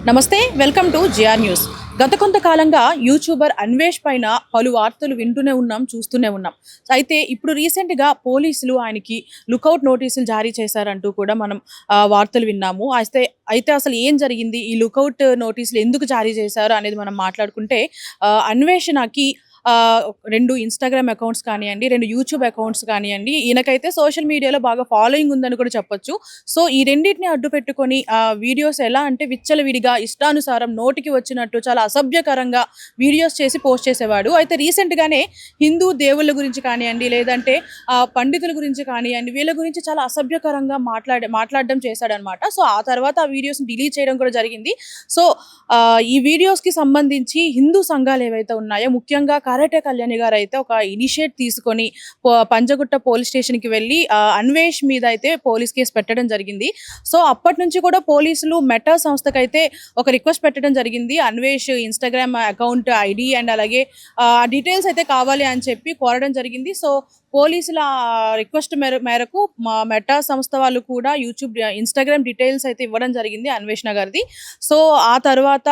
నమస్తే, welcome to GR news. గత కొంతకాలంగా యూట్యూబర్ అన్వేష్ పైన పలు వార్తలు వింటూనే ఉన్నాం, చూస్తూనే ఉన్నాం. అయితే ఇప్పుడు రీసెంట్గా పోలీసులు ఆయనకి లుకౌట్ నోటీసులు జారీ చేశారంటూ కూడా మనం వార్తలు విన్నాము. అయితే అసలు ఏం జరిగింది, ఈ లుకౌట్ నోటీసులు ఎందుకు జారీ చేశారు అనేది మనం మాట్లాడుకుంటే, అన్వేషణకి 2 ఇన్‌స్టాగ్రామ్ అకౌంట్స్ కానియండి, 2 యూట్యూబ్ అకౌంట్స్ కానియండి, ఈయనకైతే సోషల్ మీడియాలో బాగా ఫాలోయింగ్ ఉందని కూడా చెప్పొచ్చు. సో, ఈ రెండిటిని అడ్డు పెట్టుకొని వీడియోస్ ఎలా అంటే విచ్చలవిడిగా ఇష్టానుసారం నోటికి వచ్చినట్టు చాలా అసభ్యకరంగా వీడియోస్ చేసి పోస్ట్ చేసేవాడు. అయితే రీసెంట్‌గానే హిందూ దేవుళ్ళ గురించి కానియండి, లేదంటే పండితుల గురించి కానియండి, వీళ్ళ గురించి చాలా అసభ్యకరంగా మాట్లాడడం చేశాడనమాట. సో, ఆ తర్వాత ఆ వీడియోస్‌ని డిలీట్ చేయడం కూడా జరిగింది. సో, ఈ వీడియోస్‌కి సంబంధించి హిందూ సంఘాలు ఏవైతే ఉన్నాయో, ముఖ్యంగా కరాటే కళ్యాణి గారైతే ఒక ఇనిషియేట్ తీసుకొని పంజగుట్ట పోలీస్ స్టేషన్‌కి వెళ్ళి అన్వేష్ మీద అయితే పోలీస్ కేస్ పెట్టడం జరిగింది. సో, అప్పటి నుంచి కూడా పోలీసులు మెటా సంస్థకైతే ఒక రిక్వెస్ట్ పెట్టడం జరిగింది. Anvesh Instagram account ID and అలాగే డీటెయిల్స్ అయితే కావాలి అని చెప్పి కోరడం జరిగింది. సో, పోలీసుల రిక్వెస్ట్ మేరకు మెటా సంస్థ వాళ్ళు కూడా యూట్యూబ్, ఇన్‌స్టాగ్రామ్ డీటెయిల్స్ అయితే ఇవ్వడం జరిగింది అన్వేషణ గారిది. సో, ఆ తర్వాత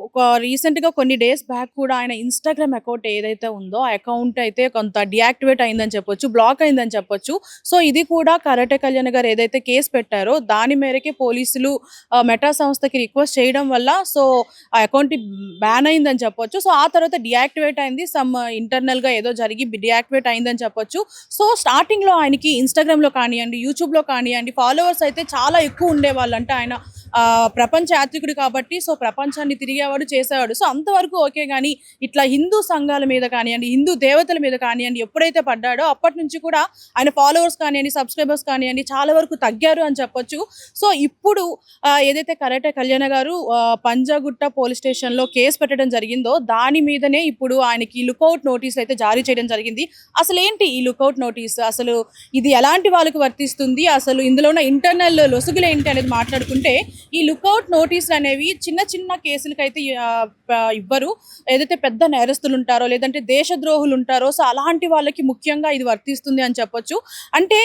ఒక రీసెంట్‌గా కొన్ని డేస్ బ్యాక్ కూడా ఆయన ఇన్‌స్టాగ్రామ్ అకౌంట్ ఏదైతే ఉందో, ఆ అకౌంట్ అయితే కొంత డీయాక్టివేట్ అయిందని చెప్పొచ్చు, బ్లాక్ అయిందని చెప్పొచ్చు. సో, ఇది కూడా కరాటే కళ్యాణ్ గారు ఏదైతే కేసు పెట్టారో దాని మేరకే పోలీసులు మెటా సంస్థకి రిక్వెస్ట్ చేయడం వల్ల సో, ఆ అకౌంట్ బ్యాన్ అయిందని చెప్పొచ్చు. సో, ఆ తర్వాత డీయాక్టివేట్ అయింది. ఇంటర్నల్‌గా ఏదో జరిగి డీయాక్టివేట్ అయిందని చెప్పొచ్చు. సో, స్టార్టింగ్‌లో ఆయనకి ఇన్‌స్టాగ్రామ్‌లో కానియండి, యూట్యూబ్‌లో కానియండి ఫాలోవర్స్ అయితే చాలా ఎక్కువ ఉండేవాళ్ళు. అంటే ఆయన ప్రపంచ యాత్రికుడు కాబట్టి సో, ప్రపంచాన్ని తిరిగేవాడు, చేసేవాడు. సో, అంతవరకు ఓకే గానీ, ఇట్లా హిందూ సంఘాల మీద కానియండి, హిందూ దేవతల మీద కానియండి ఎప్పుడైతే పడ్డాడో అప్పటి నుంచి కూడా ఆయన ఫాలోవర్స్ కానియండి, సబ్‌స్క్రైబర్స్ కానియండి చాలా వరకు తగ్గారు అని చెప్పొచ్చు. సో, ఇప్పుడు ఏదైతే కరాటే కళ్యాణ గారు పంజాగుట్ట పోలీస్ స్టేషన్‌లో కేస్ పెట్టడం జరిగిందో, దాని మీదనే ఇప్పుడు ఆయనకి లుకౌట్ నోటీస్ అయితే జారీ చేయడం జరిగింది. అసలేంటి ఈ లుకౌట్ నోటీస్? అసలు ఇది ఎలాంటి వాళ్ళకి వర్తిస్తుంది? అసలు ఇందులో ఉన్న ఇంటర్నల్ లొసుగులేంటి అనేది మాట్లాడుకుంటే, ఈ లుకౌట్ నోటీసులు అనేవి చిన్న చిన్న కేసులకైతే ఇవ్వరు. ఏదైతే పెద్ద నేరస్తులు ఉంటారో, లేదంటే దేశద్రోహులు ఉంటారో, సో, అలాంటి వాళ్ళకి ముఖ్యంగా ఇది వర్తిస్తుంది అని చెప్పొచ్చు. అంటే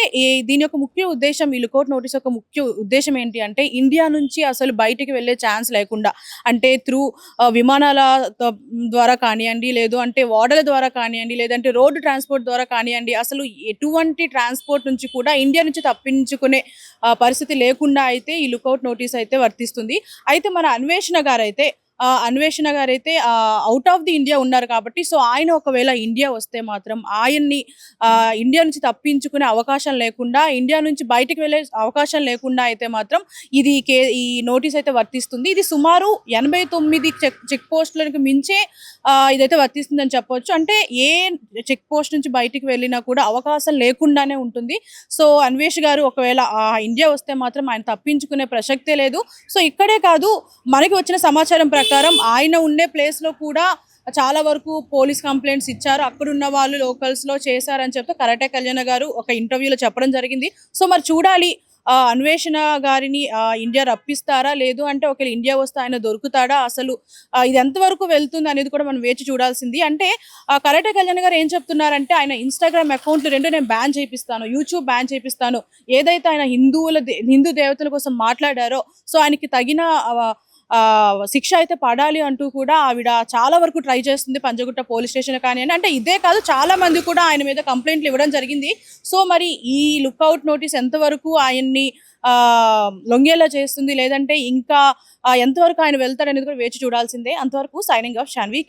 దీని యొక్క ముఖ్య ఉద్దేశం, ఈ లుకౌట్ నోటీస్ యొక్క ముఖ్య ఉద్దేశం ఏంటి అంటే, ఇండియా నుంచి అసలు బయటికి వెళ్ళే ఛాన్స్ లేకుండా, అంటే త్రూ విమానాల త ద్వారా కానియండి, లేదు అంటే ఓడల ద్వారా కానియండి, లేదంటే రోడ్డు ట్రాన్స్‌పోర్ట్ ద్వారా కానియండి, అసలు ఎటువంటి ట్రాన్స్‌పోర్ట్ నుంచి కూడా ఇండియా నుంచి తప్పించుకునే పరిస్థితి లేకుండా అయితే ఈ లుకౌట్ నోటీస్ అయితే వర్తిస్తుంది. అయితే మన అన్వేషణ గారైతే ఔట్ ఆఫ్ ది ఇండియా ఉన్నారు కాబట్టి, సో, ఆయన ఒకవేళ ఇండియా వస్తే మాత్రం ఆయన్ని ఇండియా నుంచి తప్పించుకునే అవకాశం లేకుండా, ఇండియా నుంచి బయటికి వెళ్ళే అవకాశం లేకుండా అయితే మాత్రం ఈ నోటీస్ అయితే వర్తిస్తుంది. ఇది సుమారు 89 చెక్ పోస్టులకు మించే ఇదైతే వర్తిస్తుందని చెప్పొచ్చు. అంటే ఏ చెక్ పోస్ట్ నుంచి బయటికి వెళ్ళినా కూడా అవకాశం లేకుండానే ఉంటుంది. సో, అన్వేష్ గారు ఒకవేళ ఇండియా వస్తే మాత్రం ఆయన తప్పించుకునే ప్రసక్తే లేదు. సో, ఇక్కడే కాదు, మనకి వచ్చిన సమాచారం ప్రకారం ఆయన ఉండే ప్లేస్‌లో కూడా చాలా వరకు పోలీస్ కంప్లెయింట్స్ ఇచ్చారు. అక్కడున్న వాళ్ళు లోకల్స్‌లో చేశారని చెప్పి కరాటే కళ్యాణ గారు ఒక ఇంటర్వ్యూలో చెప్పడం జరిగింది. సో, మరి చూడాలి అన్వేషణ గారిని ఇండియా రప్పిస్తారా? లేదు అంటే ఒకవేళ ఇండియా వస్తే ఆయన దొరుకుతాడా? అసలు ఇది ఎంతవరకు వెళ్తుంది అనేది కూడా మనం వేచి చూడాల్సింది. అంటే కరాటే కళ్యాణ్ గారు ఏం చెప్తున్నారంటే, ఆయన ఇన్‌స్టాగ్రామ్ అకౌంట్‌లు 2 నేను బ్యాన్ చేపిస్తాను, యూట్యూబ్ బ్యాన్ చేపిస్తాను. ఏదైతే ఆయన హిందూ దేవతల కోసం మాట్లాడారో, సో, ఆయనకి తగిన శిక్ష అయితే పడాలి అంటూ కూడా ఆవిడ చాలా వరకు ట్రై చేస్తుంది పంజగుట్ట పోలీస్ స్టేషన్ కానియండి. అంటే ఇదే కాదు, చాలా మంది కూడా ఆయన మీద కంప్లెయింట్లు ఇవ్వడం జరిగింది. సో, మరి ఈ లుకౌట్ నోటీస్ ఎంతవరకు ఆయన్ని లొంగేలా చేస్తుంది, లేదంటే ఇంకా ఎంతవరకు ఆయన వెళ్తారనేది కూడా వేచి చూడాల్సిందే. అంతవరకు సైనింగ్ ఆఫ్ షాన్వి.